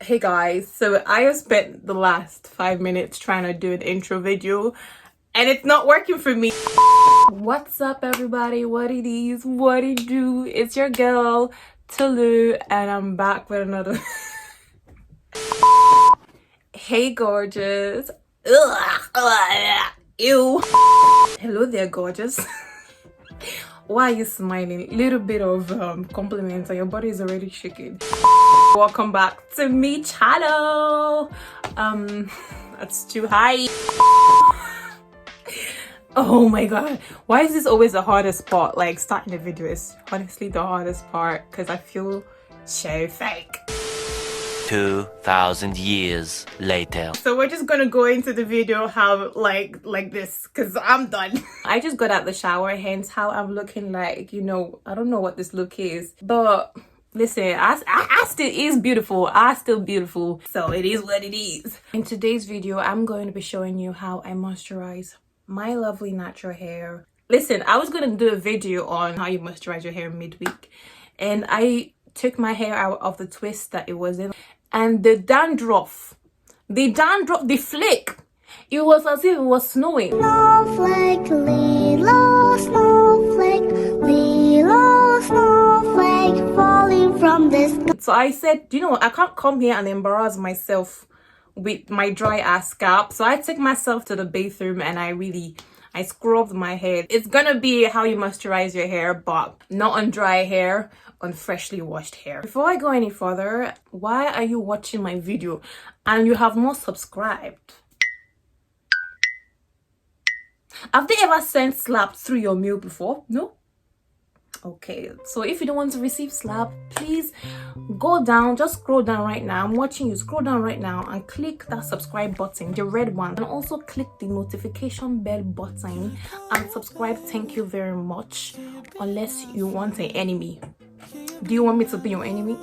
Hey guys, so I have spent the last 5 minutes trying to do an intro video and it's not working for me. What's up everybody, what it is, what it do? It's your girl Tulu and I'm back with another Hey gorgeous. Ew. Hello there gorgeous. Why are you smiling? Little bit of compliments and your body is already shaking. Welcome back to me channel. That's too high. Oh my god, why is this always the hardest part? Like starting a video is honestly the hardest part because I feel so fake. 2,000 years later. So we're just gonna go into the video how like this because I'm done. I just got out the shower, hence how I'm looking like, you know, I don't know what this look is, but listen, I still is beautiful. I still beautiful, so it is what it is. In today's video I'm going to be showing you how I moisturize my lovely natural hair. Listen, I was gonna do a video on how you moisturize your hair midweek and I took my hair out of the twist that it was in, and the dandruff, the flick, it was as if it was snowing. Snowflake, little snowflake, little snowflake falling from the sky. So I said, you know what, I can't come here and embarrass myself with my dry ass scalp. So I took myself to the bathroom and I scrubbed my hair. It's gonna be how you moisturize your hair, but not on dry hair, on freshly washed hair. Before I go any further, why are you watching my video and you have not subscribed? Have they ever sent slap through your mail before? No? Okay, so if you don't want to receive slap, please go down, just scroll down right now. I'm watching you. Scroll down right now and click that subscribe button, the red one, and also click the notification bell button and subscribe. Thank you very much. Unless you want an enemy. Do you want me to be your enemy?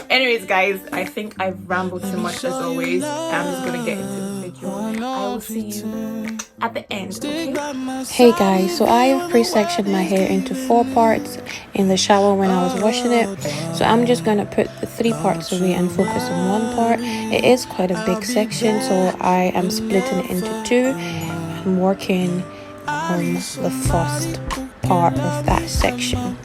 Anyways guys, I think I've rambled too much as always. I'm just gonna get into the video. I will see you at the end, okay? Hey guys, so I've pre-sectioned my hair into 4 parts in the shower when I was washing it. So I'm just gonna put the 3 parts away and focus on 1 part. It is quite a big section, so I am splitting it into 2. I'm working on the first part of that section.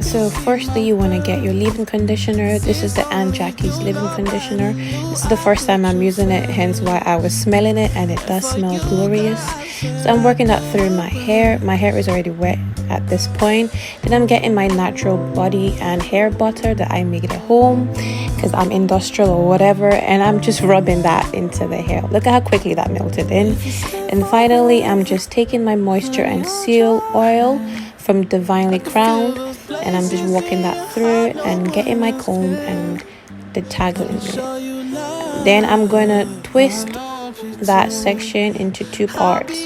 So firstly, you want to get your leave-in conditioner. This is the Aunt Jackie's leave-in conditioner. This is the first time I'm using it, hence why I was smelling it, and it does smell glorious. So I'm working that through my hair. My hair is already wet at this point. Then I'm getting my natural body and hair butter that I make at home because I'm industrial or whatever, and I'm just rubbing that into the hair. Look at how quickly that melted in. And finally, I'm just taking my moisture and seal oil from Divinely Crowned, and I'm just walking that through and getting my comb and detangling it. Then I'm going to twist that section into 2 parts.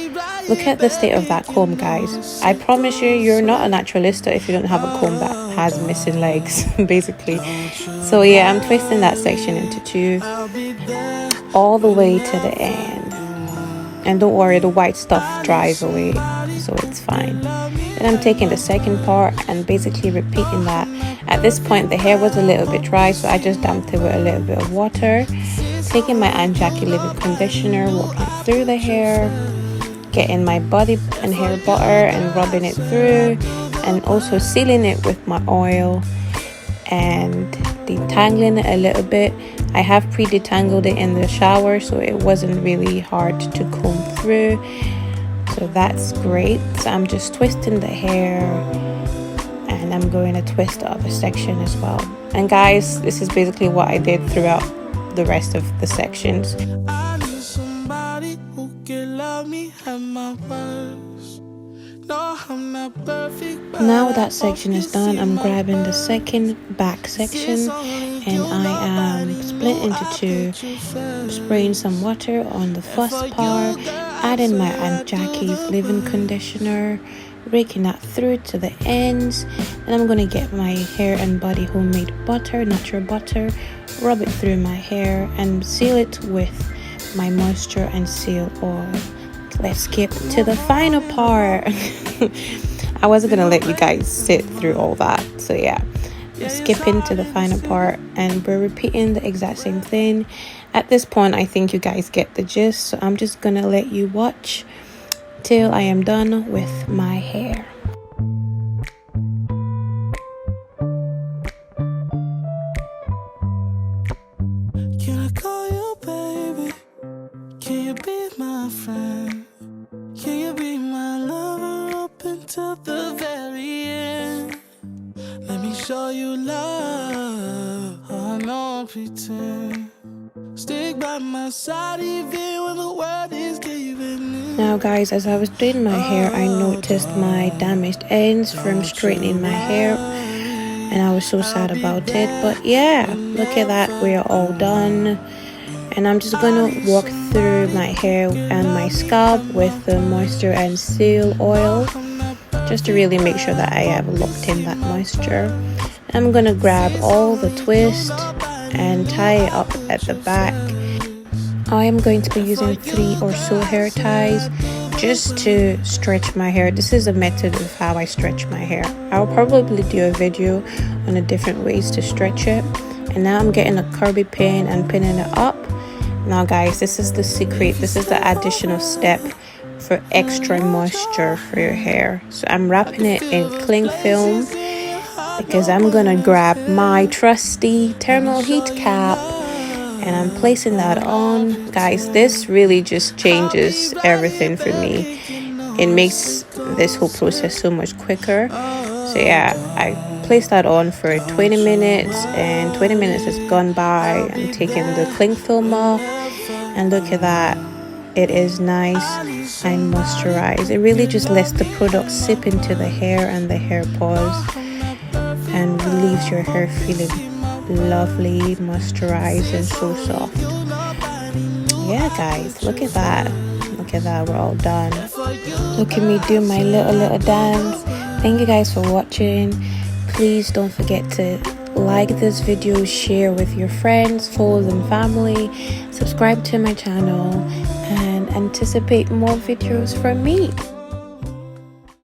Look at the state of that comb, guys. I promise you, you're not a naturalista if you don't have a comb that has missing legs, basically. So yeah, I'm twisting that section into 2 all the way to the end. And don't worry, the white stuff dries away, so it's fine. Then I'm taking the second part and basically repeating that. At this point, the hair was a little bit dry, so I just damped it with a little bit of water. Taking my Aunt Jackie leave-in conditioner, walking through the hair, getting my body and hair butter and rubbing it through, and also sealing it with my oil and detangling it a little bit. I have pre-detangled it in the shower, so it wasn't really hard to comb through. So that's great. So I'm just twisting the hair and I'm going to twist the other section as well. And guys, this is basically what I did throughout the rest of the sections. Now that section is done, I'm grabbing the second back section and I am split into 2, spraying some water on the first part, adding my Aunt Jackie's leave-in conditioner, raking that through to the ends, and I'm going to get my hair and body homemade butter, natural butter, rub it through my hair and seal it with my moisture and seal oil. Let's skip to the final part. I wasn't gonna let you guys sit through all that. So yeah, skipping to the final part, and we're repeating the exact same thing. At this point, I think you guys get the gist, so I'm just gonna let you watch till I am done with my hair. Can I call you baby? Can you be my friend? Can you be my lover up until the very end? Let me show you love. I don't pretend. Stick by my side even when the world is giving in. Now guys, as I was doing my hair, I noticed my damaged ends from straightening my hair, and I was so sad about it. But yeah, look at that, we're all done. And I'm just gonna walk through my hair and my scalp with the moisture and seal oil, just to really make sure that I have locked in that moisture. I'm gonna grab all the twist and tie it up at the back. I am going to be using 3 or so hair ties just to stretch my hair. This is a method of how I stretch my hair. I'll probably do a video on the different ways to stretch it. And now I'm getting a curby pin and pinning it up. Now guys, this is the secret. This is the additional step for extra moisture for your hair. So I'm wrapping it in cling film because I'm gonna grab my trusty thermal heat cap and I'm placing that on. Guys, this really just changes everything for me. It makes this whole process so much quicker. So yeah, I placed that on for 20 minutes and 20 minutes has gone by. I'm taking the cling film off and look at that. It is nice and moisturized. It really just lets the product sip into the hair and the hair pores and leaves your hair feeling lovely, moisturized and so soft. Yeah guys, look at that. Look at that, we're all done. Look at me do my little dance. Thank you guys for watching. Please don't forget to like this video, share with your friends, foes and family, subscribe to my channel and anticipate more videos from me.